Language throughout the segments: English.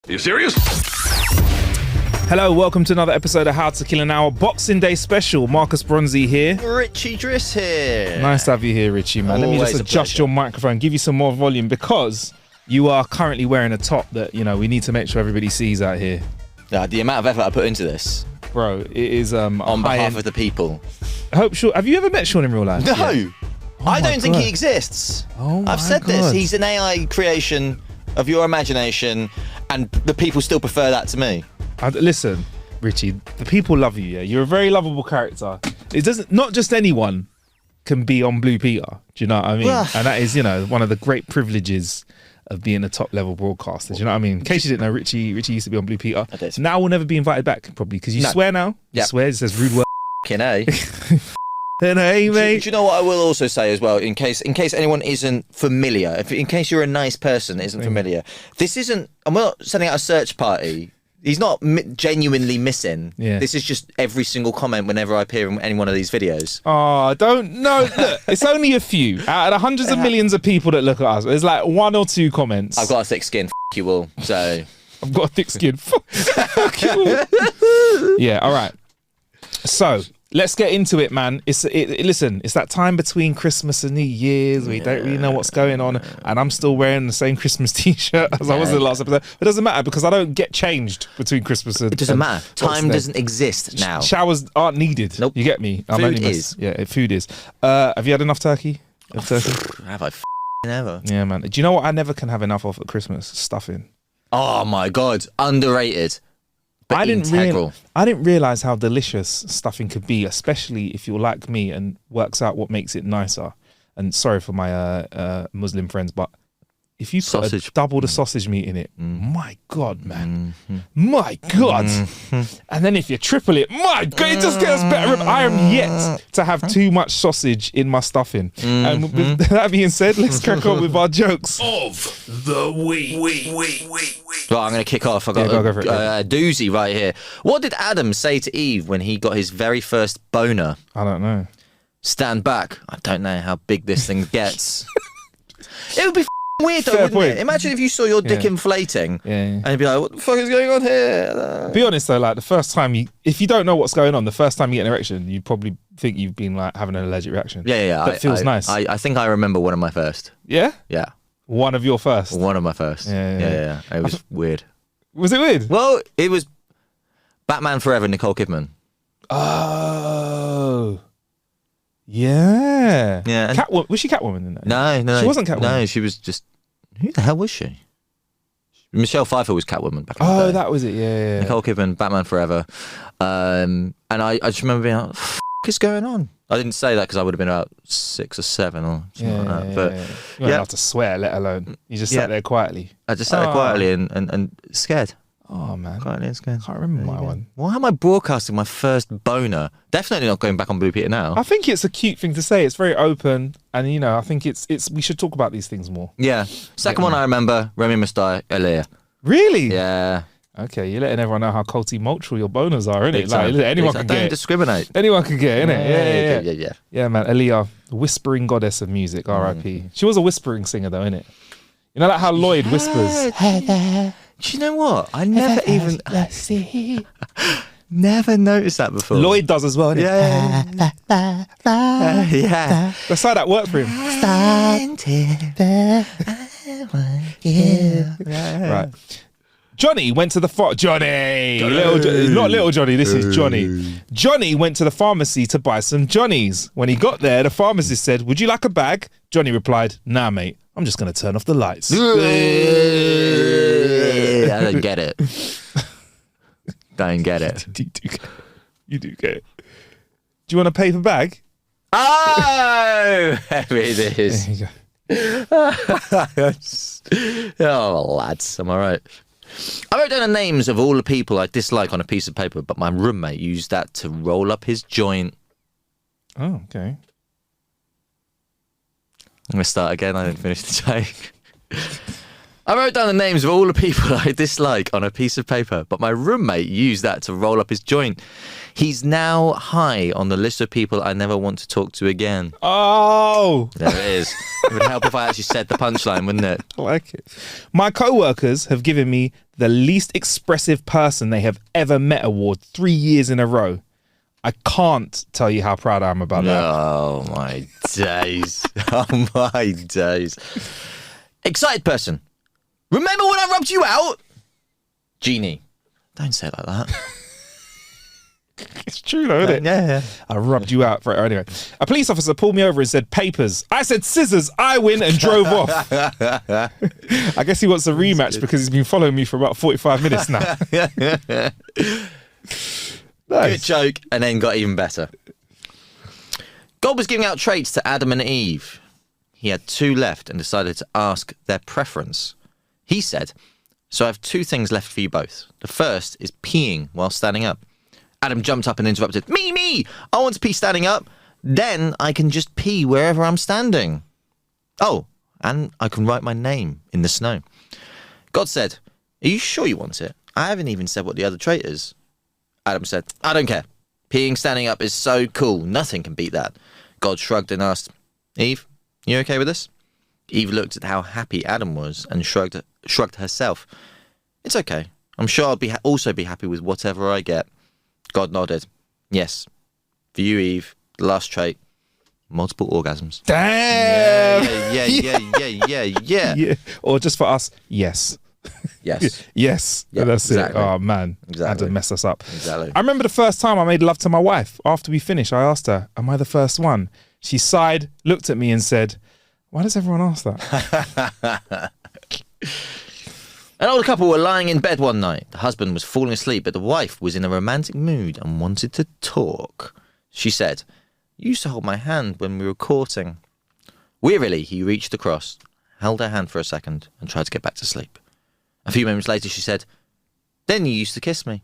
Are you serious? Hello, welcome to another episode of How to Kill an Hour Boxing Day special. Marcus Bronzy here. Richie Driss here. Nice to have you here, Richie, man. Let me just adjust your microphone, give you some more volume because you are currently wearing a top that, you know, we need to make sure everybody sees out here. The amount of effort I put into this. Bro, it is on behalf of the people. Have you ever met Sean in real life? No. Yeah. I don't think he exists. Oh my I've said God. this. He's an AI creation of your imagination, and the people still prefer that to me. Listen, Richie, the people love you, yeah? You're a very lovable character. It doesn't, not just anyone can be on Blue Peter. Do you know what I mean? And that is, you know, one of the great privileges of being a top level broadcaster. Do you know what I mean? In case you didn't know, Richie used to be on Blue Peter. I did. Now we'll never be invited back, probably, because you swear now. Yep. You swear, it says rude word. Hey, mate. do you know what I will also say as well, in case anyone isn't familiar, in case you're a nice person that isn't familiar, this isn't, I'm not sending out a search party. He's not genuinely missing. Yeah. This is just every single comment whenever I appear in any one of these videos. Oh, don't, no, look, it's only a few. Out of the hundreds of millions of people that look at us, there's like one or two comments. I've got a thick skin, you all, so... I've got a thick skin. Fuck you all. Yeah, all right. So, let's get into it, man. Listen, it's that time between Christmas and New Year's. We don't really know what's going on. And I'm still wearing the same Christmas t-shirt as I was in the last episode. It doesn't matter because I don't get changed between Christmas and... It doesn't matter. Time doesn't exist now. Showers aren't needed. Nope. You get me? Food is. Yeah, food is. Have you had enough turkey? Have I never? Yeah, man. Do you know what I never can have enough of at Christmas? Stuffing. Oh my God. Underrated. But I didn't integral. realize how delicious stuffing could be, especially if you're like me and works out what makes it nicer. And sorry for my Muslim friends, but if you put double the sausage meat in it, my God, man, my God. And then if you triple it, my God, it just gets better. I am yet to have too much sausage in my stuffing. And with that being said, let's crack on with our jokes Of the week. Right, I'm going to kick off. I've got go for it. a doozy right here. What did Adam say to Eve when he got his very first boner? I don't know. Stand back. I don't know how big this thing gets. It would be weird though, Fair wouldn't point. it? Imagine if you saw your dick inflating and you'd be like, what the fuck is going on here? Be honest though, like the first time if you don't know what's going on, the first time you get an erection, you probably think you've been like having an allergic reaction. Yeah. But it feels nice. I think I remember one of my first. Yeah? Yeah. One of your first. One of my first. Yeah. It was weird. Was it weird? Well, it was Batman Forever, Nicole Kidman. Oh. Yeah. Yeah. Was she Catwoman in that? No. She wasn't Catwoman. No, she was just... Who the hell was she? Michelle Pfeiffer was Catwoman back in the day. That was it. Yeah. Nicole Kidman, Batman Forever. And I just remember being like, what the f*** is going on? I didn't say that because I would have been about 6 or 7 or something like that. But You weren't allowed to swear, let alone. You just sat there quietly. I just sat there quietly and scared. Oh, man. Quietly and scared. Can't remember my one. Why am I broadcasting my first boner? Definitely not going back on Blue Peter now. I think it's a cute thing to say. It's very open. And, you know, I think it's we should talk about these things more. Yeah. Second one I remember, Remy Mustard, Elia. Really? Yeah. Okay, you're letting everyone know how culty multiple your boners are, innit? Big Like, time. anyone Big can time. get Don't it. discriminate. Anyone can get it, innit? Yeah. Yeah, man. Aaliyah, the whispering goddess of music, R.I.P. She was a whispering singer, though, innit? You know, like how Lloyd whispers. Do you know what? I never even... Never noticed that before. Lloyd does as well, innit? Yeah. That's how that worked for him. Right. Johnny went to the Johnny! Not little Johnny, this is Johnny. Johnny went to the pharmacy to buy some Johnnies. When he got there, the pharmacist said, "Would you like a bag?" Johnny replied, "Nah, mate. I'm just going to turn off the lights." I don't get it. Don't get it. You do get it. Do you want a paper bag? Oh! There it is. There you go. Oh, lads. Am I right? I wrote down the names of all the people I dislike on a piece of paper, but my roommate used that to roll up his joint. Oh, okay. I'm going to start again. I didn't finish the joke. I wrote down the names of all the people I dislike on a piece of paper, but my roommate used that to roll up his joint. He's now high on the list of people I never want to talk to again. Oh! There it is. It would help if I actually said the punchline, wouldn't it? I like it. My co-workers have given me the least expressive person they have ever met award 3 years in a row. I can't tell you how proud I am about that. Oh, my days. Oh, my days. Excited person. Remember when I rubbed you out? Genie. Don't say it like that. It's true though, isn't it? Yeah. I rubbed you out. Right, anyway. A police officer pulled me over and said, papers. I said, scissors. I win, and drove off. I guess he wants a rematch because he's been following me for about 45 minutes now. Nice. Good joke, and then got even better. God was giving out traits to Adam and Eve. He had 2 left and decided to ask their preference. He said, so I have 2 things left for you both. The first is peeing while standing up. Adam jumped up and interrupted. Me! I want to pee standing up. Then I can just pee wherever I'm standing. Oh, and I can write my name in the snow. God said, are you sure you want it? I haven't even said what the other trait is. Adam said, I don't care. Peeing standing up is so cool. Nothing can beat that. God shrugged and asked, Eve, you okay with this? Eve looked at how happy Adam was and shrugged herself. It's okay. I'm sure I'll also be happy with whatever I get. God nodded. Yes. For you, Eve, the last trait, multiple orgasms. Damn! Yeah. Or just for us, yes. Yes. Yes. Yeah, That's exactly. it. Oh, man. Exactly. Had to mess us up. Exactly. I remember the first time I made love to my wife. After we finished, I asked her, am I the first one? She sighed, looked at me and said, why does everyone ask that? An older couple were lying in bed one night. The husband was falling asleep, but the wife was in a romantic mood and wanted to talk. She said, you used to hold my hand when we were courting. Wearily, he reached across, held her hand for a second, and tried to get back to sleep. A few moments later, she said, then you used to kiss me.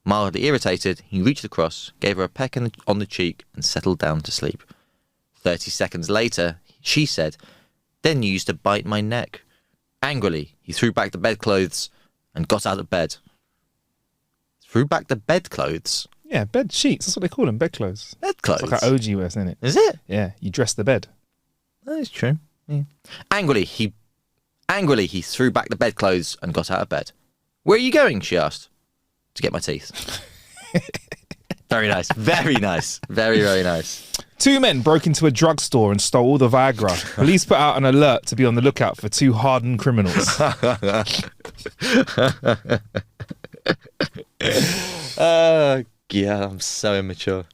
Mildly irritated, he reached across, gave her a peck on the cheek, and settled down to sleep. 30 seconds later, she said, then you used to bite my neck. Angrily, he threw back the bedclothes and got out of bed. Threw back the bedclothes? Yeah, bed sheets. That's what they call them, bedclothes. Bedclothes? It's like an OG West, isn't it? Is it? Yeah, you dress the bed. That is true. Yeah. Angrily, he threw back the bedclothes and got out of bed. Where are you going? She asked. To get my teeth. Very nice. Very nice. Very, very nice. 2 men broke into a drugstore and stole all the Viagra. Police put out an alert to be on the lookout for 2 hardened criminals. Yeah, I'm so immature.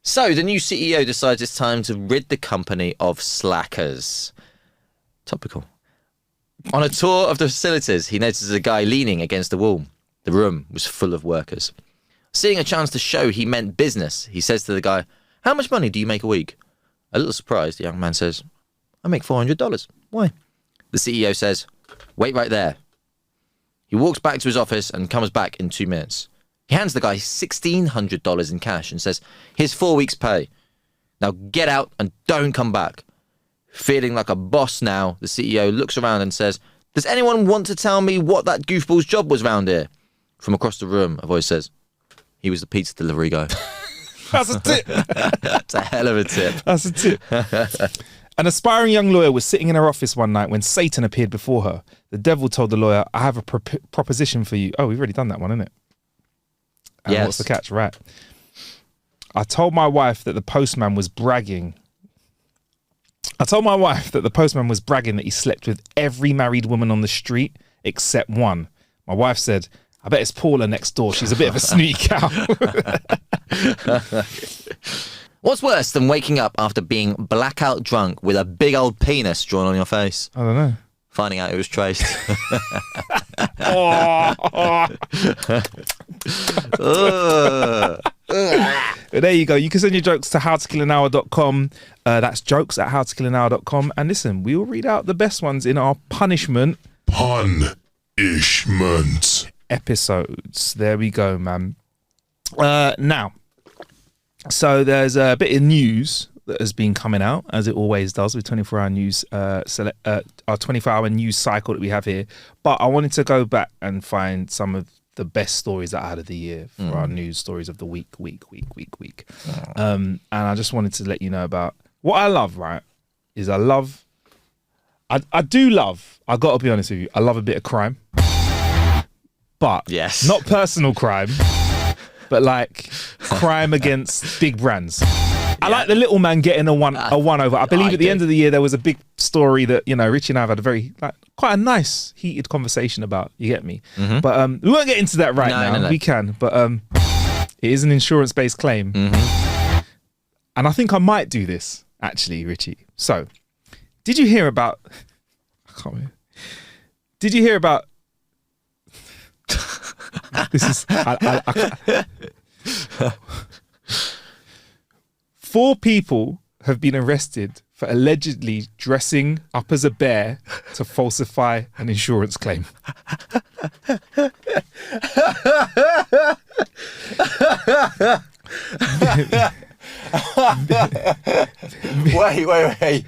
So, the new CEO decides it's time to rid the company of slackers. Topical. On a tour of the facilities, he notices a guy leaning against the wall. The room was full of workers. Seeing a chance to show he meant business, he says to the guy, how much money do you make a week? A little surprised, the young man says, I make $400. Why? The CEO says, wait right there. He walks back to his office and comes back in 2 minutes. He hands the guy $1,600 in cash and says, here's 4 weeks' pay. Now get out and don't come back. Feeling like a boss now, the CEO looks around and says, does anyone want to tell me what that goofball's job was round here? From across the room, a voice says, he was the pizza delivery guy. That's a tip. That's a hell of a tip. That's a tip. An aspiring young lawyer was sitting in her office one night when Satan appeared before her. The devil told the lawyer, I have a proposition for you. Oh, we've already done that one, isn't it? And yes. What's the catch? Right. I told my wife that the postman was bragging that he slept with every married woman on the street except one. My wife said, I bet it's Paula next door. She's a bit of a sneaky cow. What's worse than waking up after being blackout drunk with a big old penis drawn on your face? I don't know. Finding out it was traced. There you go. You can send your jokes to howtokillanhour.com. That's jokes@howtokillanhour.com. And listen, we will read out the best ones in our punishment episodes. There we go, man. Now, so there's a bit of news that has been coming out, as it always does with 24-hour news, our 24-hour news cycle that we have here. But I wanted to go back and find some of the best stories out of the year for our news stories of the week. And I just wanted to let you know about what I love, right? Is I do love, I got to be honest with you, I love a bit of crime. but Yes. not personal crime, but like crime against big brands. I like the little man getting a one over. I believe at the end of the year there was a big story that, you know, Richie and I have had a very quite a nice heated conversation about. You get me? But we won't get into that right now. No. We can, but it is an insurance based claim, and I think I might do this actually, Richie. So, did you hear about? I can't remember. Did you hear about? This is. I 4 people have been arrested for allegedly dressing up as a bear to falsify an insurance claim. Wait.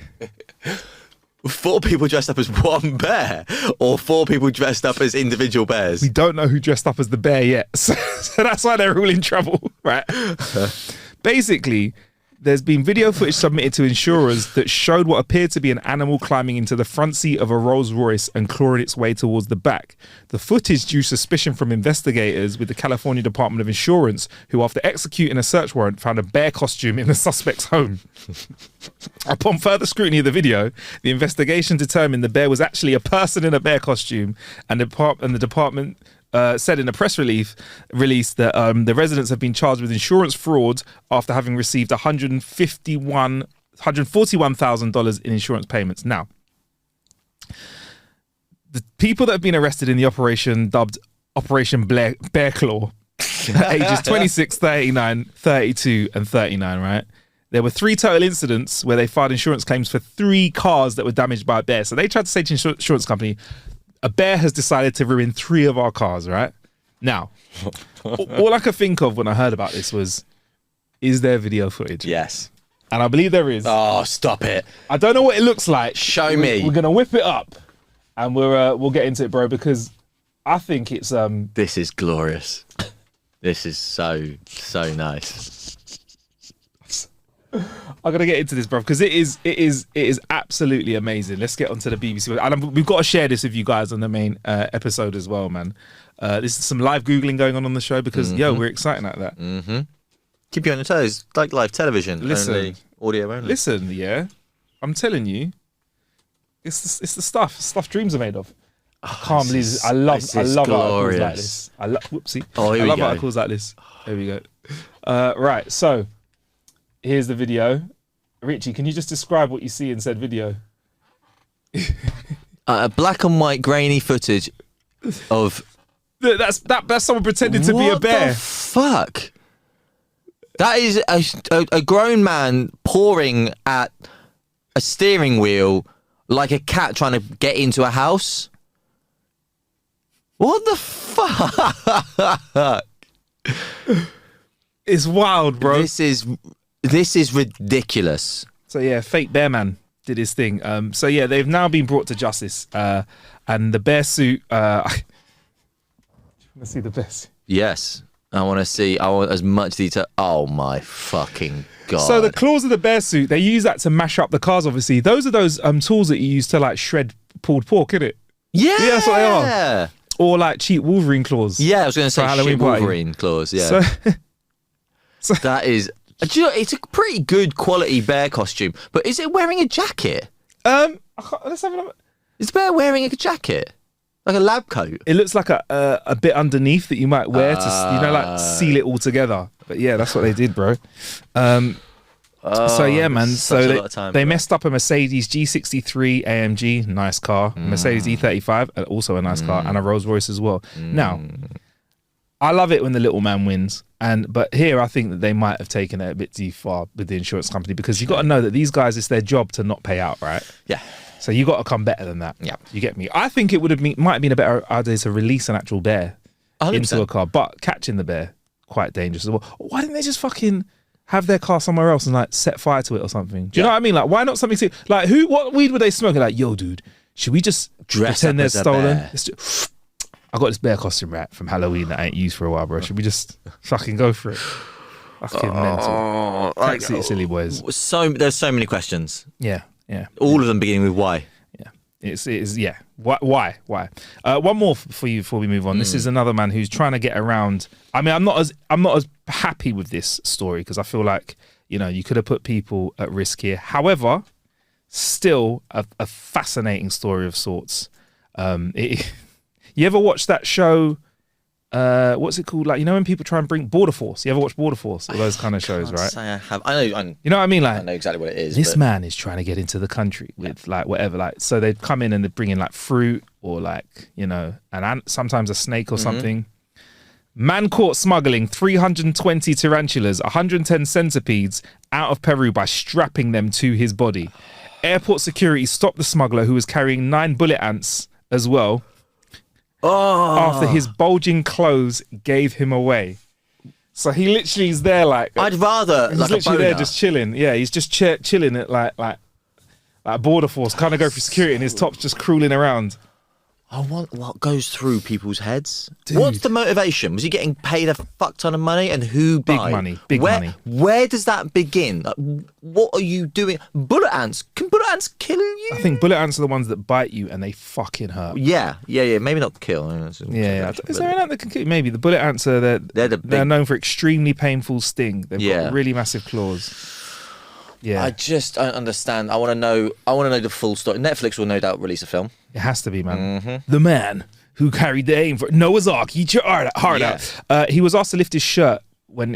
4 people dressed up as one bear, or 4 people dressed up as individual bears? We don't know who dressed up as the bear yet, so that's why they're all in trouble, right? Basically, there's been video footage submitted to insurers that showed what appeared to be an animal climbing into the front seat of a Rolls Royce and clawing its way towards the back. The footage drew suspicion from investigators with the California Department of Insurance, who, after executing a search warrant, found a bear costume in the suspect's home. Upon further scrutiny of the video, the investigation determined the bear was actually a person in a bear costume, and the department said in a press release that the residents have been charged with insurance fraud after having received $141,000 in insurance payments. Now, the people that have been arrested in the operation, dubbed Operation Bear Claw, ages 26, 39, 32 and 39, right? There were 3 total incidents where they filed insurance claims for 3 cars that were damaged by a bear. So they tried to say to the insurance company, a bear has decided to ruin 3 of our cars, right? Now, all I could think of when I heard about this was, is there video footage? Yes. And I believe there is. Oh, stop it. I don't know what it looks like. Show me. We're going to whip it up and we'll get into it, bro, because I think it's... This is glorious. This is so nice. I'm gonna get into this, bro, because it is absolutely amazing. Let's get onto the BBC, and we've got to share this with you guys on the main episode as well, man. This is some live googling going on the show because we're excited at that. Keep you on your toes, like live television. Listen, only audio only. Listen, yeah, I'm telling you, it's the stuff dreams are made of. I can't believe this. I love articles like this. I love articles like this. There we go. Right, so. Here's the video. Richie, can you just describe what you see in said video? Black and white grainy footage of... That's someone pretending to be a bear. What the fuck? That is a grown man pawing at a steering wheel like a cat trying to get into a house. What the fuck? It's wild, bro. This is ridiculous. So yeah, fake bear man did his thing. So yeah, they've now been brought to justice. And the bear suit. I want to see the bear suit. Yes, I want as much detail. Oh my fucking god! So the claws of the bear suit, they use that to mash up the cars. Obviously, those are those tools that you use to like shred pulled pork, isn't it? Yeah, that's what they are. Or like cheap Wolverine claws. Yeah, I was going to say Halloween Wolverine claws. Yeah. So that is. Do you know, it's a pretty good quality bear costume, but is it wearing a jacket? Let's have a look. Is the bear wearing a jacket? Like a lab coat? It looks like a bit underneath that you might wear to, like seal it all together. But yeah, that's what they did, bro. So yeah, man. So they messed up a Mercedes G63 AMG, nice car. Mercedes E35, also a nice car, and a Rolls Royce as well. Now, I love it when the little man wins. But here I think that they might have taken it a bit too far with the insurance company, because you got to know that these guys, it's their job to not pay out, right? Yeah. So you got to come better than that. Yeah. You get me? I think it might have been a better idea to release an actual bear 100%. Into a car, but catching the bear, quite dangerous as well. Why didn't they just fucking have their car somewhere else and like set fire to it or something? Do you know what I mean? Like, why not something like what weed were they smoking? Like, yo, dude, should we just pretend they're stolen? I got this bear costume from Halloween that I ain't used for a while, bro. Should we just fucking go for it? Fucking mental. Taxi, silly boys. There's so many questions. Yeah. All of them beginning with why. Yeah. It is. Yeah. Why? One more for you before we move on. This is another man who's trying to get around. I mean, I'm not as happy with this story because I feel like, you know, you could have put people at risk here. However, still a fascinating story of sorts. You ever watch that show? What's it called? Like, you know, when people try and bring Border Force. You ever watch Border Force? Or those kind of shows, right? Say I have. I know. You know what I mean? Like, I know exactly what it is. This man is trying to get into the country with like whatever. Like, so they'd come in and they'd bring in like fruit or like, you know, sometimes a snake or something. Man caught smuggling 320 tarantulas, 110 centipedes out of Peru by strapping them to his body. Airport security stopped the smuggler, who was carrying 9 bullet ants as well, after his bulging clothes gave him away. So he literally is there like... I'd rather he's like literally a boner. there just chilling. Yeah, he's just chilling at like Border Force, kind of go through security and his top's just crawling around. I want what goes through people's heads. Dude. What's the motivation? Was he getting paid a fuck ton of money, and who by? Big money. Where does that begin? Like, what are you doing? Bullet ants? Can bullet ants kill you? I think bullet ants are the ones that bite you and they fucking hurt. Yeah. Maybe not kill. Yeah. Is there an ant that can kill you? Maybe the bullet ants are they're known for extremely painful sting. They've got really massive claws. Yeah. I just don't understand. I want to know the full story. Netflix will no doubt release a film. It has to be, man. The man who carried the aim for Noah's Ark. Eat your heart out. He was asked to lift his shirt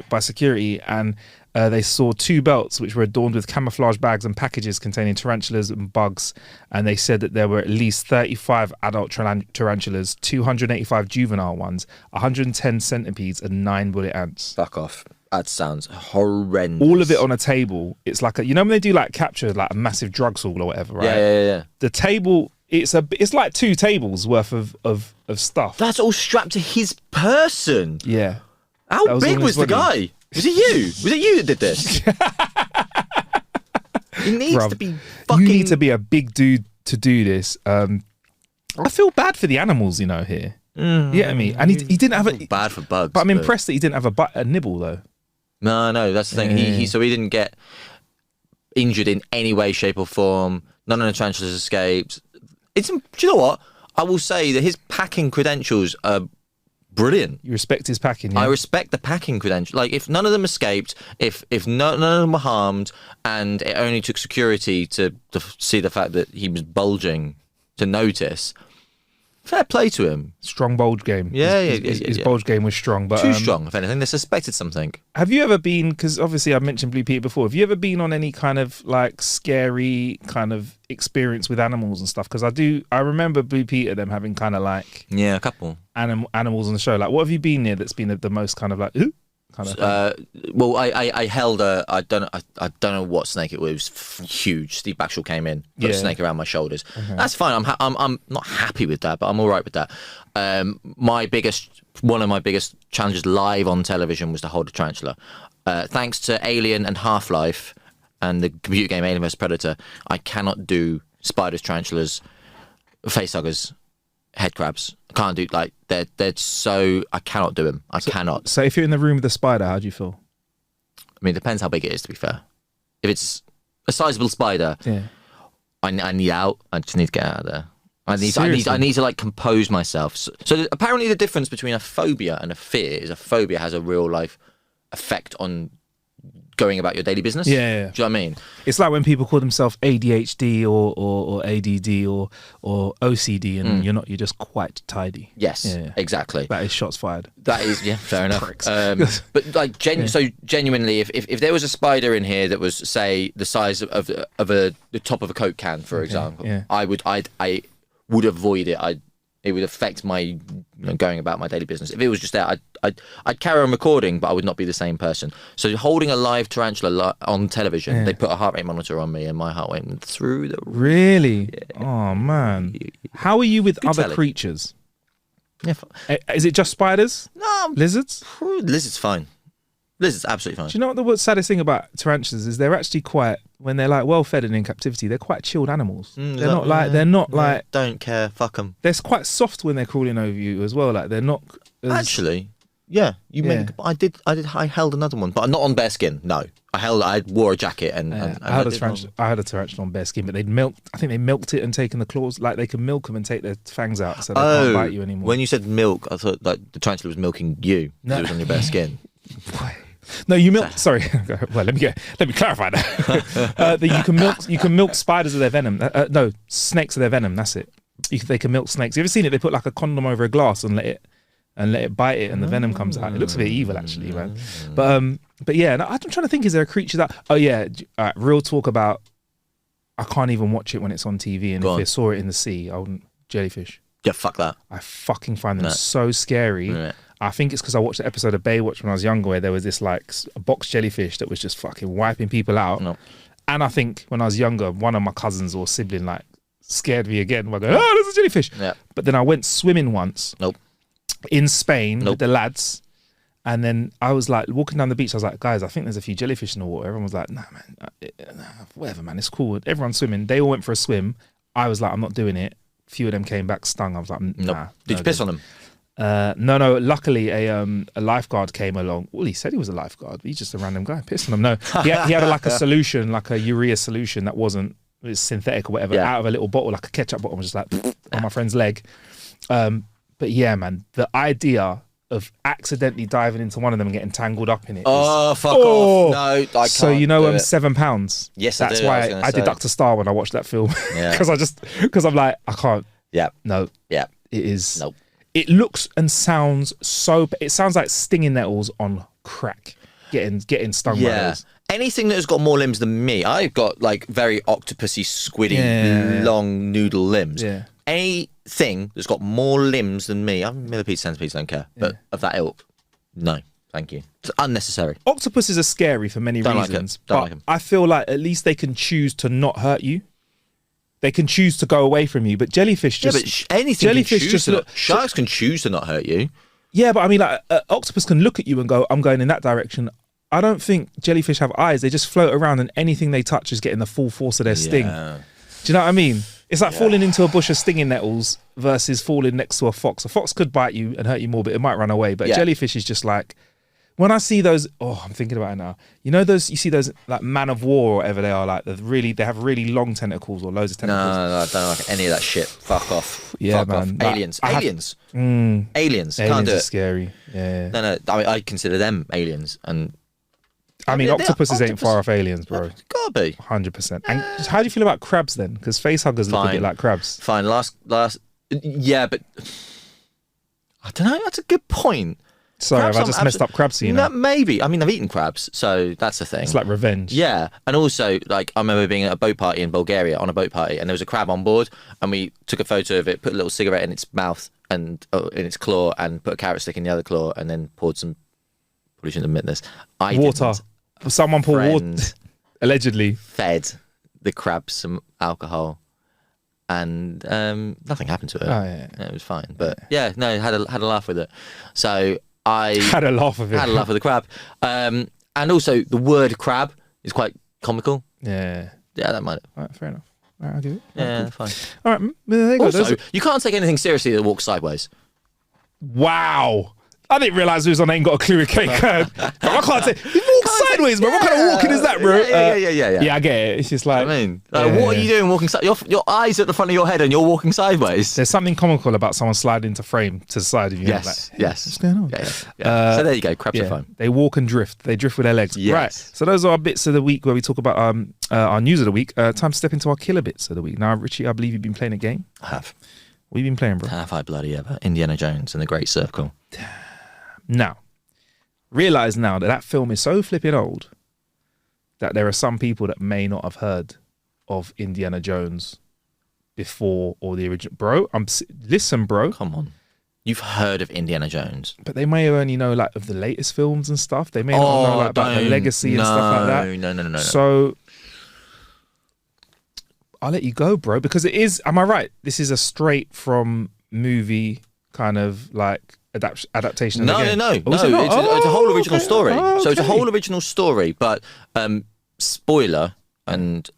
by security, and they saw 2 belts which were adorned with camouflage bags and packages containing tarantulas and bugs. And they said that there were at least 35 adult tarantulas, 285 juvenile ones, 110 centipedes, and 9 bullet ants. Fuck off. That sounds horrendous. All of it on a table. It's like you know when they do like capture like a massive drug haul or whatever, right? Yeah. The table, it's like 2 tables worth of stuff. That's all strapped to his person. Yeah. How big was the guy? Was it you? Was it you that did this? He needs to be fucking... You need to be a big dude to do this. I feel bad for the animals, you know, here. Yeah, I mean, and he didn't have a... Bad for bugs. But I'm impressed that he didn't have a nibble, though. No, that's the thing. He didn't get injured in any way, shape or form. None of the tarantulas escaped. Do you know what? I will say that his packing credentials are brilliant. You respect his packing, yeah? I respect the packing credentials. Like, if none of them escaped, if none of them were harmed, and it only took security to see the fact that he was bulging to notice... Fair play to him. Strong bulge game. Yeah, his bulge game was strong. But, too strong, if anything. They suspected something. Have you ever been, because obviously I've mentioned Blue Peter before, have you ever been on any kind of like scary kind of experience with animals and stuff? Because I remember Blue Peter, them having kind of like... Yeah, a couple. Animals on the show. Like, what have you been near that's been the most kind of like... Ooh? Kind of well, I held I don't know what snake it was. It was huge. Steve Backshall came in, put a snake around my shoulders. That's fine. I'm not happy with that, but I'm all right with that. One of my biggest challenges live on television was to hold a tarantula. Thanks to Alien and Half-Life and the computer game Alien vs Predator, I cannot do spiders, tarantulas, facehuggers, head crabs. I can't do they're so... I cannot do them. I cannot. So if you're in the room with a spider, how do you feel? I mean, it depends how big it is, to be fair. If it's a sizable spider, I need out. I just need to get out of there. I need to like compose myself. So apparently the difference between a phobia and a fear is a phobia has a real life effect on going about your daily business. Yeah. Do you know what I mean? It's like when people call themselves ADHD or ADD or OCD, and you're just quite tidy. Yes, exactly. That is shots fired. That is, fair enough. But like, so genuinely, if there was a spider in here that was, say, the size of the top of a Coke can, for example, I would avoid it. It would affect my going about my daily business. If it was just there, I'd carry on recording, but I would not be the same person. So holding a live tarantula on television, they put a heart rate monitor on me, and my heart went through the roof. Really? Yeah. Oh man! How are you with Good other creatures? Yeah. Is it just spiders? No. Lizards? Lizards fine. Lizards absolutely fine. Do you know what the saddest thing about tarantulas is? They're actually quite, when they're like well fed and in captivity, they're quite chilled animals. They're not like don't care. Fuck them. They're quite soft when they're crawling over you as well. Like they're not actually. Yeah, I held another one, but not on bare skin. No, I wore a jacket and I had a tarantula on bare skin, but I think they milked it and taken the claws. Like they can milk them and take their fangs out, so they can't bite you anymore. When you said milk, I thought like the tarantula was milking you. No. It was on your bare skin. No, you milk. Sorry. Well, let me clarify that. You can milk spiders of their venom. No, snakes of their venom. That's it. They can milk snakes. You ever seen it? They put like a condom over a glass and let it bite it, and the venom comes out. It looks a bit evil, actually, man. But yeah, I'm trying to think. Is there a creature that? Oh yeah, real talk about. I can't even watch it when it's on TV, and if I saw it in the sea, I wouldn't. Jellyfish. Yeah, fuck that. I fucking find them so scary. Right. I think it's because I watched the episode of Baywatch when I was younger, where there was this like a box jellyfish that was just fucking wiping people out. No. And I think when I was younger, one of my cousins or sibling like scared me again by going, "Oh, there's a jellyfish." Yeah. But then I went swimming once. In Spain with the lads, and then I was like walking down the beach. I was like, "Guys, I think there's a few jellyfish in the water." Everyone was like, "Nah, man, whatever, man, it's cool." Everyone's swimming. They all went for a swim. I was like, "I'm not doing it." A few of them came back stung. I was like, "Nah." Did you piss on them? No. Luckily, a lifeguard came along. Well, he said he was a lifeguard, but he's just a random guy pissing them. No, he had like a solution, like a urea solution that it was synthetic or whatever, out of a little bottle, like a ketchup bottle. I was just like on my friend's leg. But yeah, man, the idea of accidentally diving into one of them and getting tangled up in it. Fuck off! No, I can't. So £7. Yes, that's why I deduct a star when I watch that film because I'm like, I can't. Yeah. No. Yeah. It is. Nope. It looks and sounds so. It sounds like stinging nettles on crack. Getting stung by those. Anything that has got more limbs than me, I've got like very octopusy, squiddy, long noodle limbs. Yeah. Anything that's got more limbs than me, I'm millipede, centipede, don't care. But of that ilk, no, thank you. It's unnecessary. Octopuses are scary for many reasons. Don't like them. I feel like at least they can choose to not hurt you. They can choose to go away from you, but jellyfish just anything. Jellyfish just sharks can choose to not hurt you. Yeah, but I mean, like octopus can look at you and go, "I'm going in that direction." I don't think jellyfish have eyes. They just float around, and anything they touch is getting the full force of their sting. Do you know what I mean? It's like falling into a bush of stinging nettles versus falling next to a fox. A fox could bite you and hurt you more, but it might run away. But jellyfish is just like, when I see those, I'm thinking about it now. You know you see those like man of war or whatever they are, like they have really long tentacles or loads of tentacles. No, I don't like any of that shit. Fuck off. Yeah, Fuck man. Off. Aliens. Aliens. Can't do it. Scary. Yeah. No. I mean, I consider them aliens, and I mean, octopuses ain't far off aliens, bro. Gotta be 100%. And how do you feel about crabs then? Because face huggers look a bit like crabs. Fine. Last. Yeah, but I don't know. That's a good point. Sorry, have I just messed up crabs? No, maybe. I mean, I've eaten crabs, so that's the thing. It's like revenge. Yeah, and also, like, I remember being at a boat party in Bulgaria, on a boat party, and there was a crab on board, and we took a photo of it, put a little cigarette in its mouth and in its claw, and put a carrot stick in the other claw, and then poured some. Probably shouldn't admit this. Water. Someone poured water. Allegedly. Fed the crab some alcohol. And nothing happened to it. Oh, yeah. It was fine. But had a laugh with it. So I had a laugh with it. Had a laugh with the crab. And also the word crab is quite comical. Yeah. Yeah, I don't mind it. All right, fair enough. All right, I'll give it. Yeah, fine. All right, there you go. Also, you can't take anything seriously that walks sideways. Wow. I didn't realise Luzon ain't got a clue with cake. I can't say. He walks sideways, bro. What kind of walking is that, bro? Yeah, I get it. It's just like. I mean, what are you doing walking sideways? Your eyes at the front of your head and you're walking sideways. There's something comical about someone sliding into frame to the side of you. Yes, like, yes. What's going on? Yeah. So there you go. Crabs are fun. They walk and drift. They drift with their legs. Yes. Right. So those are our bits of the week where we talk about our news of the week. Time to step into our killer bits of the week. Now, Richie, I believe you've been playing a game. I have. What have you been playing, bro? Have I bloody ever? Indiana Jones and the Great Circle. Now, realise now that film is so flipping old that there are some people that may not have heard of Indiana Jones before or the original. Bro, listen, bro. Come on. You've heard of Indiana Jones. But they may only know like of the latest films and stuff. They may not know like, about the legacy and stuff like that. No. So I'll let you go, bro, because it is, am I right? This is a straight from movie kind of like adaptation of the game. No. It's a whole original story. Okay. So it's a whole original story, but spoiler, and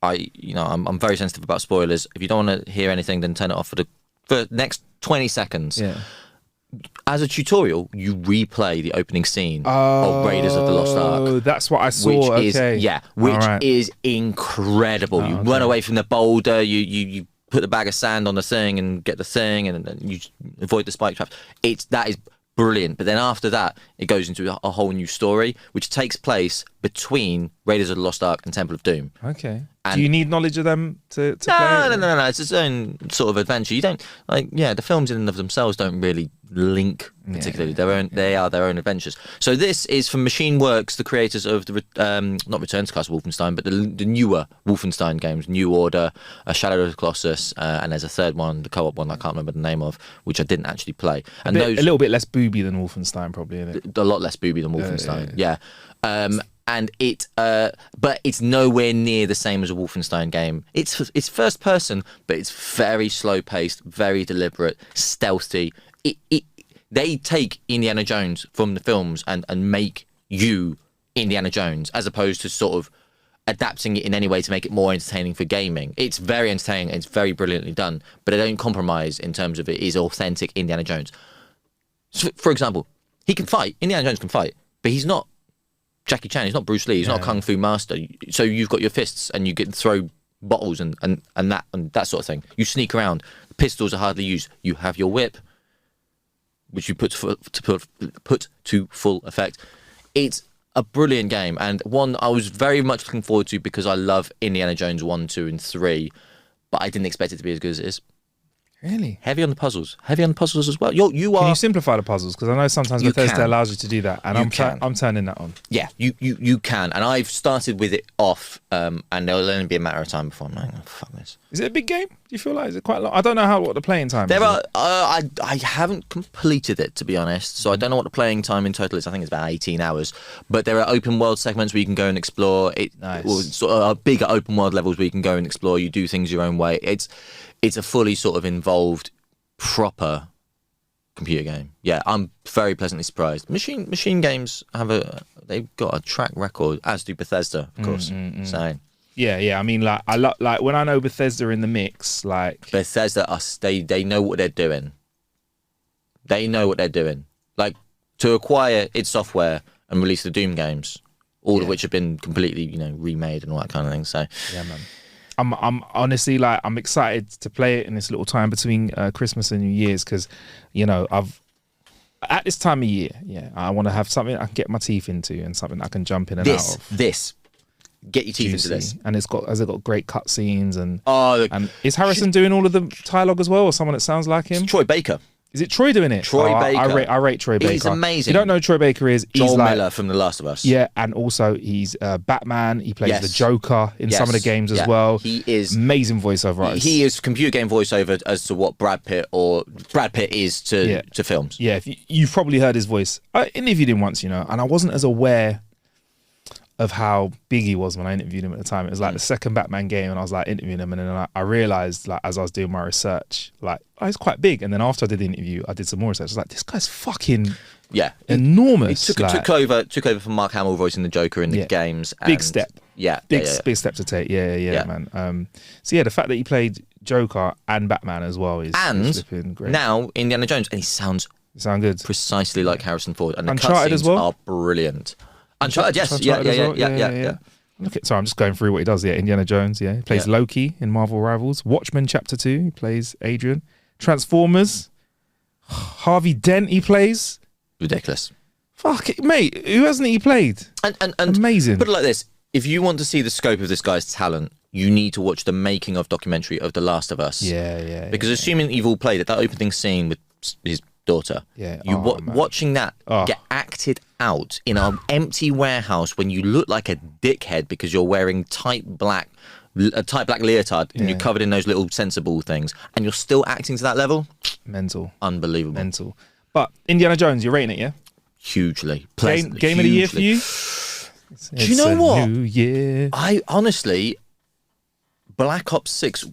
I'm very sensitive about spoilers. If you don't want to hear anything, then turn it off for the next 20 seconds. Yeah. as a tutorial, you replay the opening scene of Raiders of the Lost Ark. Oh, that's what I saw. Which is incredible. You run away from the boulder, you put the bag of sand on the thing and get the thing, and then you avoid the spike traps. That is brilliant. But then after that, it goes into a whole new story, which takes place between Raiders of the Lost Ark and Temple of Doom. Okay. Do you need knowledge of them to play it? No. It's its own sort of adventure. You don't the films in and of themselves don't really link particularly. They are their own adventures. So this is from Machine Works, the creators of the not Return to Castle Wolfenstein, but the newer Wolfenstein games, New Order, Shadow of the Colossus, and there's a third one, the co-op one I can't remember the name of, which I didn't actually play. And a little bit less booby than Wolfenstein, probably, isn't it? A lot less booby than Wolfenstein. Yeah. And but it's nowhere near the same as a Wolfenstein game. It's first person, but it's very slow paced, very deliberate, stealthy. They take Indiana Jones from the films and make you Indiana Jones, as opposed to sort of adapting it in any way to make it more entertaining for gaming. It's very entertaining. It's very brilliantly done, but they don't compromise in terms of it is authentic Indiana Jones. So, for example, he can fight. Indiana Jones can fight, but he's not Jackie Chan. He's not Bruce Lee. He's not a kung fu master. So you've got your fists and you get to throw bottles and that sort of thing. You sneak around. Pistols are hardly used. You have your whip, which you put to full effect. It's a brilliant game, and one I was very much looking forward to because I love Indiana Jones 1, 2, and 3, but I didn't expect it to be as good as it is. Really? Heavy on the puzzles as well. You are. Can you simplify the puzzles? Because I know sometimes Bethesda allows you to do that, and I'm turning that on. Yeah, you can, and I've started with it off, and it'll only be a matter of time before I'm like, oh, fuck this. Is it a big game? Do you feel like is it quite long? I don't know what the playing time is. I haven't completed it, to be honest, so I don't know what the playing time in total is. I think it's about 18 hours, but there are open world segments where you can go and explore it. Nice. Or sort of bigger open world levels where you can go and explore. You do things your own way. It's a fully sort of involved, proper computer game. Yeah, I'm very pleasantly surprised. Machine games they've got a track record, as do Bethesda, of course. So yeah. I mean, like when I know Bethesda in the mix, like Bethesda, they know what they're doing. They know what they're doing. Like to acquire id Software and release the Doom games, all of which have been completely remade and all that kind of thing. So yeah, man. I'm honestly I'm excited to play it in this little time between Christmas and New Year's because, I've at this time of year, I want to have something I can get my teeth into and something I can jump in and out of. Get your teeth into this, and has it got great cutscenes and and is Harrison doing all of the dialogue as well, or someone that sounds like him? It's Troy Baker. Is it Troy doing it? Troy Baker. I rate Troy Baker. He's amazing. If you don't know who Troy Baker is, he's Joel Miller from The Last of Us. Yeah, and also he's Batman. He plays the Joker in some of the games as well. He is amazing voiceover artist. He is computer game voiceover as to what Brad Pitt is to films. Yeah, you've probably heard his voice. I interviewed him once, and I wasn't as aware of how big he was when I interviewed him at the time. It was like the second Batman game, and I was like interviewing him, and then I realized, like, as I was doing my research, like, he's quite big. And then after I did the interview, I did some more research. I was like, this guy's fucking enormous. He took over from Mark Hamill voicing the Joker in the games. Big step. Big step to take. Yeah, man. So the fact that he played Joker and Batman as well is great. Now Indiana Jones, and he sounds good, precisely like Harrison Ford, and the Uncharted cutscenes as well are brilliant. Uncharted, yes, yeah. Sorry, I'm just going through what he does. Yeah, Indiana Jones. Yeah, he plays Loki in Marvel Rivals. Watchmen Chapter 2. He plays Adrian. Transformers. Harvey Dent. He plays. Ridiculous. Fuck it, mate. Who hasn't he played? And amazing. Put it like this: if you want to see the scope of this guy's talent, you need to watch the making of documentary of The Last of Us. Yeah. Because assuming you've all played it, that opening scene with his daughter. Yeah. Watching that get acted out in an empty warehouse when you look like a dickhead because you're wearing tight black leotard and you're covered in those little sensible things, and you're still acting to that level. Mental. Unbelievable. Mental. But Indiana Jones, you're rating it, yeah? Hugely. Game of the year for you? Do you know what? New year. I honestly, Black Ops 6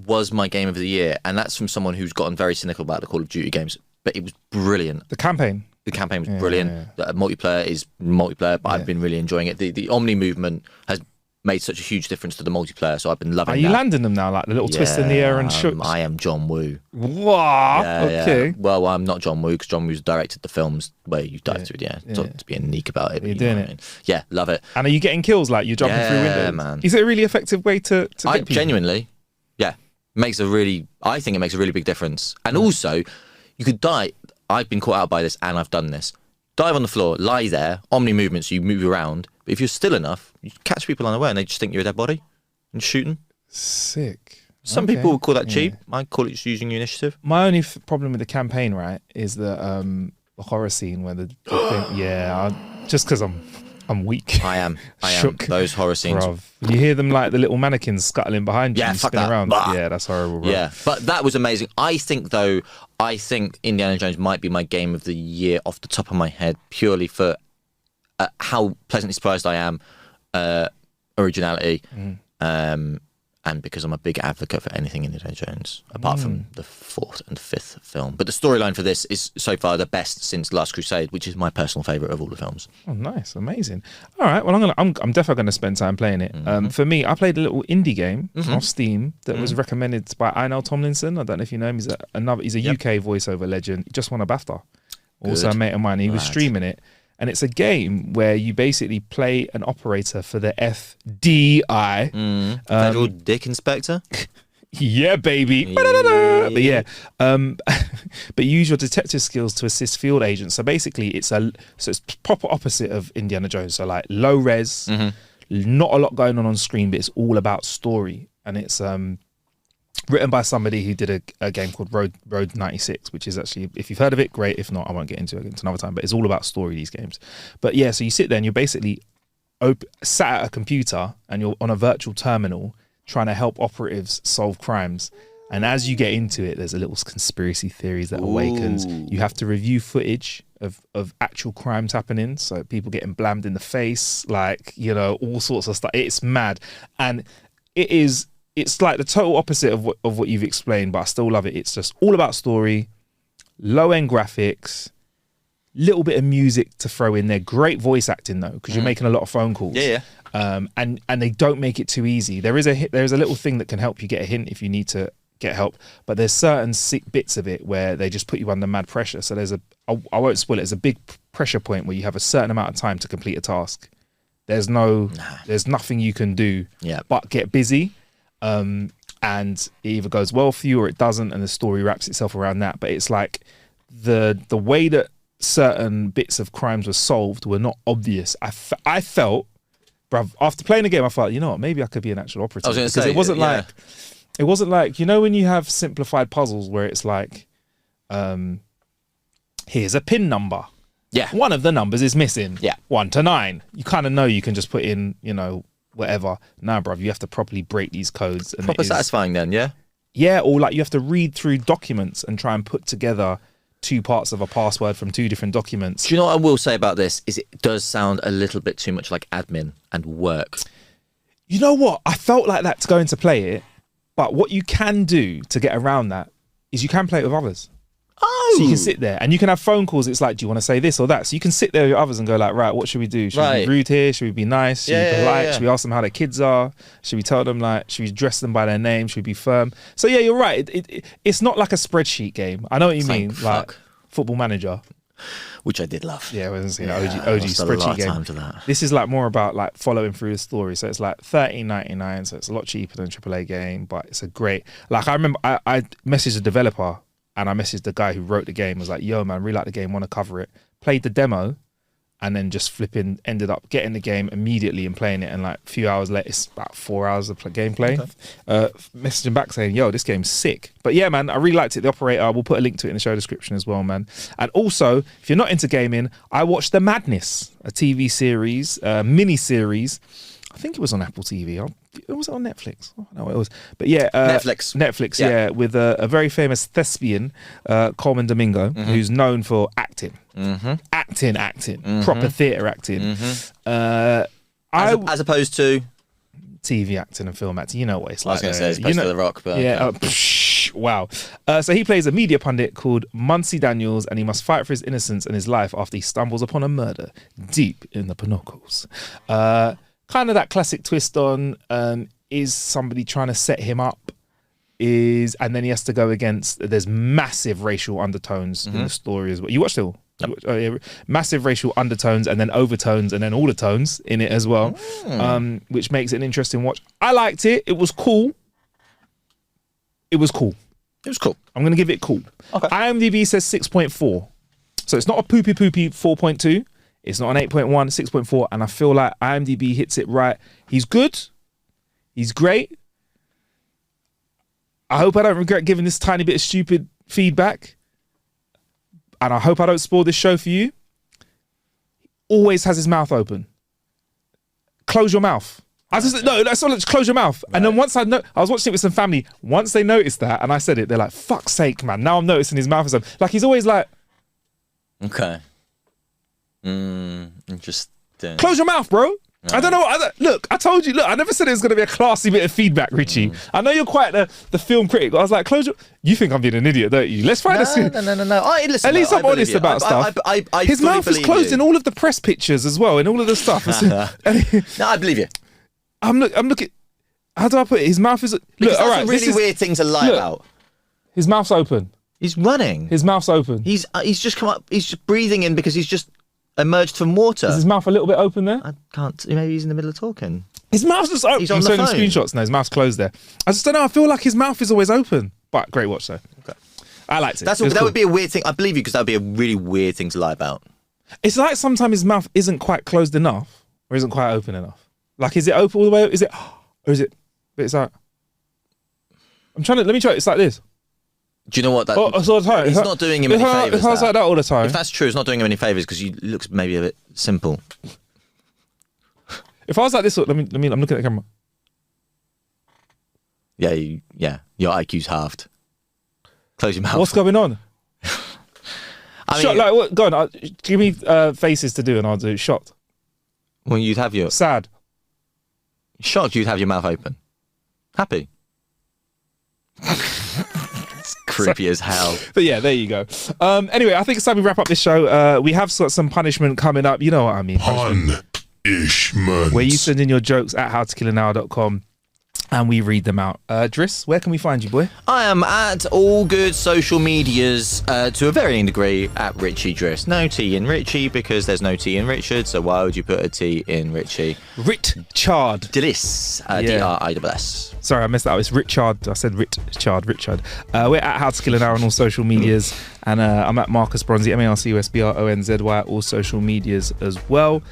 was my game of the year, and that's from someone who's gotten very cynical about the Call of Duty games, but it was brilliant. The campaign was brilliant. The multiplayer is multiplayer, but I've been really enjoying it. The Omni movement has made such a huge difference to the multiplayer. So I've been loving. Are you landing them now, like the little twist in the air and shook? I am John Woo. Wow. Okay. Yeah. Well, I'm not John Woo because John Woo's directed the films where you dive through. To be unique about it. You're doing it. I mean? Yeah, love it. And are you getting kills? Like you're jumping through windows? Man. Is it a really effective way to get people? Genuinely, yeah, I think it makes a really big difference. And also, you could die. I've been caught out by this, and I've done this. Dive on the floor, lie there, omni movement, so you move around. But if you're still enough, you catch people unaware and they just think you're a dead body and shoot them. Sick. Some people would call that cheap. I call it just using your initiative. My only problem with the campaign, right, is the horror scene where the thing, just because I'm weak. I am. Shook. Those horror scenes. Bruv. You hear them like the little mannequins scuttling behind you. Yeah, and fuck spin that. around. Bah. Yeah, that's horrible, bro. Yeah, but that was amazing. I think Indiana Jones might be my game of the year off the top of my head, purely for how pleasantly surprised I am, originality, and because I'm a big advocate for anything Indiana Jones, apart from the 4th and 5th film. But the storyline for this is so far the best since Last Crusade, which is my personal favourite of all the films. Oh, nice, amazing. All right, well, I'm definitely going to spend time playing it. For me, I played a little indie game off Steam that was recommended by Einel Tomlinson. I don't know if you know him. He's a UK voiceover legend. He just won a BAFTA. Also a mate of mine. He was streaming it. And it's a game where you basically play an operator for the FDI. Federal Dick Inspector? Yeah, baby. Yeah. But yeah, but you use your detective skills to assist field agents. So basically, it's proper opposite of Indiana Jones. So like low res, not a lot going on screen, but it's all about story. And it's written by somebody who did a game called Road 96, which is actually, if you've heard of it, great. If not, I won't get into it another time. But it's all about story, these games. But yeah, so you sit there and you're basically sat at a computer and you're on a virtual terminal trying to help operatives solve crimes. And as you get into it, there's a little conspiracy theories that awakens. You have to review footage of actual crimes happening. So people getting blammed in the face, like, you know, all sorts of stuff. It's mad. And it's like the total opposite of what you've explained, but I still love it. It's just all about story, low-end graphics, little bit of music to throw in there. Great voice acting though, because you're making a lot of phone calls. Yeah. And they don't make it too easy. There is a little thing that can help you get a hint if you need to get help, but there's certain bits of it where they just put you under mad pressure. So I won't spoil it. There's a big pressure point where you have a certain amount of time to complete a task. There's nothing you can do but get busy. And it either goes well for you or it doesn't, and the story wraps itself around that. But it's like the way that certain bits of crimes were solved were not obvious. I felt, bruv, after playing the game, I thought, you know what, maybe I could be an actual operative. I was going to say, it wasn't like, you know, when you have simplified puzzles where it's like, here's a pin number. Yeah. One of the numbers is missing. Yeah. 1 to 9. You kind of know you can just put in, you know, whatever. Nah, bruv, you have to properly break these codes. And proper satisfying then, yeah? Yeah, or like you have to read through documents and try and put together 2 parts of a password from 2 different documents. Do you know what I will say about this? Is it does sound a little bit too much like admin and work. You know what? I felt like that to go into play it, but what you can do to get around that is you can play it with others. Oh! So you can sit there and you can have phone calls. It's like, do you want to say this or that? So you can sit there with others and go like, right, what should we do? Should we be rude here? Should we be nice? Should we be polite? Should we ask them how their kids are? Should we tell them like, should we dress them by their name? Should we be firm? So yeah, you're right. It's not like a spreadsheet game. I know what you mean. Like Football Manager. Which I did love. Yeah, I wasn't saying OG spreadsheet game. Time to that. This is like more about like following through the story. So it's like $13.99. So it's a lot cheaper than a AAA game, but it's a great. Like I remember, I messaged the developer and I messaged the guy who wrote the game. I was like, "Yo, man, really like the game. Want to cover it?" Played the demo, and then just flipping ended up getting the game immediately and playing it. And like a few hours later, it's about 4 hours of gameplay. Okay. Messaging back saying, "Yo, this game's sick." But yeah, man, I really liked it. The operator. We'll put a link to it in the show description as well, man. And also, if you're not into gaming, I watched The Madness, a TV series, mini series. I think it was on Apple TV. Was it on Netflix? I don't know what it was. But yeah. Netflix, yeah. With a very famous thespian, Coleman Domingo, who's known for acting. Acting. Proper theatre acting. As opposed to? TV acting and film acting. You know what it's like. I was going to say, as opposed to The Rock. But yeah. Wow. So he plays a media pundit called Muncie Daniels, and he must fight for his innocence and his life after he stumbles upon a murder deep in the Pinocchos. kind of that classic twist on is somebody trying to set him up, and then he has to go against. There's massive racial undertones in the story as well. You watched it all? Yep. Massive racial undertones and then overtones and then all the tones in it as well, which makes it an interesting watch. I liked it. It was cool. It was cool. I'm going to give it cool. Okay. IMDb says 6.4. So it's not a poopy 4.2. It's not an 8.1, 6.4. And I feel like IMDb hits it right. He's good. He's great. I hope I don't regret giving this tiny bit of stupid feedback. And I hope I don't spoil this show for you. He always has his mouth open. Close your mouth. That's all. Just close your mouth. Right. And then once I was watching it with some family. Once they noticed that, and I said it, they're like, "Fuck's sake, man!" Now I'm noticing his mouth is open. Like he's always like, "Okay, interesting." Close your mouth, bro. Right. I don't know. Look, I told you. Look, I never said it was going to be a classy bit of feedback, Richie. I know you're quite the film critic. I was like, close your... You think I'm being an idiot, don't you? Let's find a... No. Listen, at least I'm honest about stuff. His mouth is closed in all of the press pictures as well, in all of the stuff. No, I believe you. I'm looking... How do I put it? His mouth is... Look, all right, a really weird thing to lie about. His mouth's open. He's running. His mouth's open. He's just come up... He's just breathing in because he's just... emerged from water. Is his mouth a little bit open there? I can't. Maybe he's in the middle of talking. His mouth's just open. He's on the phone. I'm showing him screenshots now. His mouth's closed there. I just don't know. I feel like his mouth is always open. But great watch though. Okay. I liked it. That would be a weird thing. I believe you because that would be a really weird thing to lie about. It's like sometimes his mouth isn't quite closed enough or isn't quite open enough. Like, is it open all the way? Is it? Or is it? But it's like. Let me try it. It's like this. Do you know what? It's all the time. It's not doing him any favours. It's like that all the time. If that's true, it's not doing him any favours because he looks maybe a bit simple. If I was like this, I'm looking at the camera. Yeah, your IQ's halved. Close your mouth. What's going on? Go on. Give me faces to do and I'll do shocked. Well, you'd have your... Sad. Shocked you'd have your mouth open. Happy. Creepy as hell. But yeah, there you go. Anyway, I think it's time we wrap up this show. We have got some punishment coming up. You know what I mean. Punishment. Where you send in your jokes at howtokillanhour.com and we read them out. Driss, where can we find you, boy? I am at all good social medias to a varying degree at Richie Driss. No T in Richie because there's no T in Richard, so why would you put a T in Richie? Richard. Driss. D-R-I-S-S. Sorry, I messed that up. It's Richard. I said Richard. We're at How to Kill an Hour on all social medias. And I'm at Marcus Bronzy, MarcusBronzy, all social medias as well.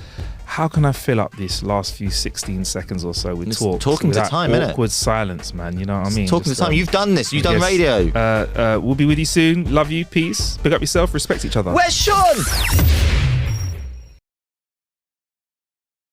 How can I fill up this last few 16 seconds or so with talk? Talking to time, innit? Awkward silence, man. You know what I mean? Talking to time. You've done this. You've done radio. We'll be with you soon. Love you. Peace. Pick up yourself. Respect each other. Where's Sean?